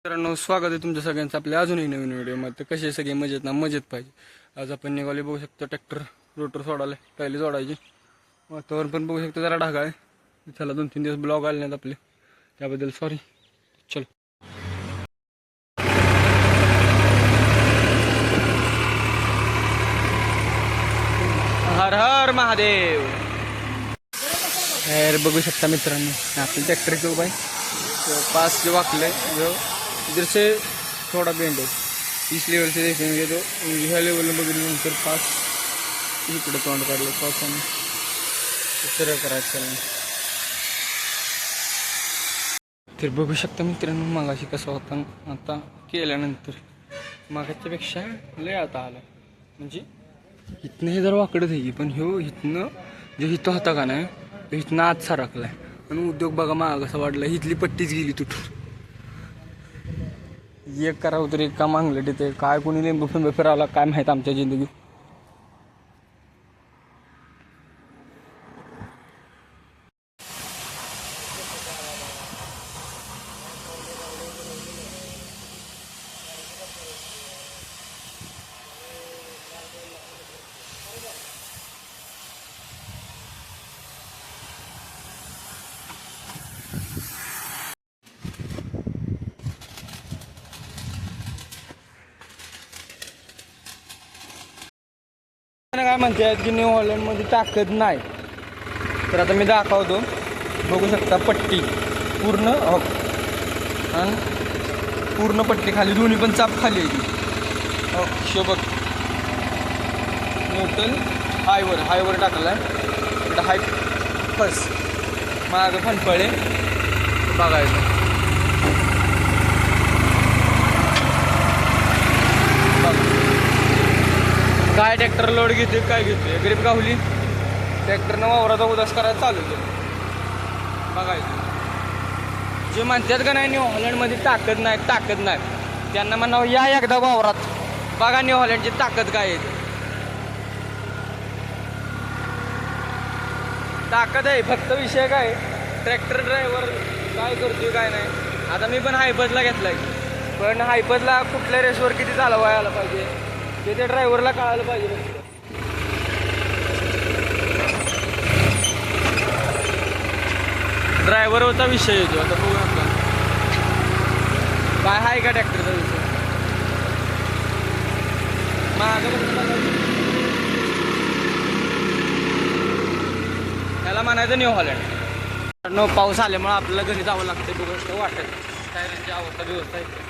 मित्रांनो, स्वागत आहे तुमच्या सगळ्यांचं आपल्या अजूनही नवीन व्हिडिओमध्ये. कसे सगळे मजेत ना? मजेत पाहिजे. आज आपण निघाले, बघू शकतो ट्रॅक्टर रोटर सोडायला, पहिले जोडायची. वातावरण पण बघू शकतो, जरा ढगाळ आहे. चला, 2-3 दिवस ब्लॉग आले नाहीत आपले, त्याबद्दल सॉरी. चलो. हर हर महादेव. बघू शकता मित्रांनो, आपले ट्रॅक्टर घेऊ बाई पास जो वाकले जो इधर से थोड़ा बेंड है, इस लेवल से देखेंगे तो ह्या लेवल बघितल्यानंतर पास इकडे तोंड काढलं पावसाने, सरळ करायचं. तर बघू शकता मित्रांनो, मागाशी कसा होता आता केल्यानंतर मागाच्या पेक्षा लय आता आला. म्हणजे इथनं हे जर वाकडत आहे, पण ह्यो इथनं जो इथं होता का नाही, इथनं आत सारखलाय. आणि उद्योग बघा मागा कसा वाढला, इथली पट्टीच गेली तुटून. एक करावं तरी का मागलं तिथे, काय कोणी लिंबू फिंबू फिरावला काय माहीत आमच्या जिंदगी. काय म्हणतात की न्यू हॉलंडमध्ये ताकद नाही, तर आता मी दाखवतो. बघू शकता पट्टी पूर्ण आणि पूर्ण पट्टी खाली, दोन्ही पण चाप खाली आहे. शोभक न्यूटन हायवर टाकलाय. इकडं हाय फर्स्ट मागं फनफळे बघायचं. काय ट्रॅक्टर लोड घेते काय घेते, गरीब गावली ट्रॅक्टरनं वावराचा उदास करायला चालू केलं. बघायचं जे म्हणतात का नाही न्यू हॉलंडमध्ये ताकद नाही, त्यांना म्हणावं या एकदा वावरात, बघा न्यू हॉलंडची ताकद काय आहे. ताकद आहे, फक्त विषय काय ट्रॅक्टर ड्रायव्हर काय करतोय काय नाही. आता मी पण हायपजला घेतलाय, पण हायपजला कुठल्या रेसवर किती चालवायला पाहिजे ते त्या ड्रायव्हरला कळायला पाहिजे. ड्रायव्हरचा विषय येतो. आता बघू नका काय आहे का ट्रॅक्टरचा विषय. त्याला म्हणायचं न्यू हॉलंड. पाऊस आल्यामुळे आपल्याला घरी जावं लागतं. बघू वाटत टायरांची अवस्था व्यवस्था आहे.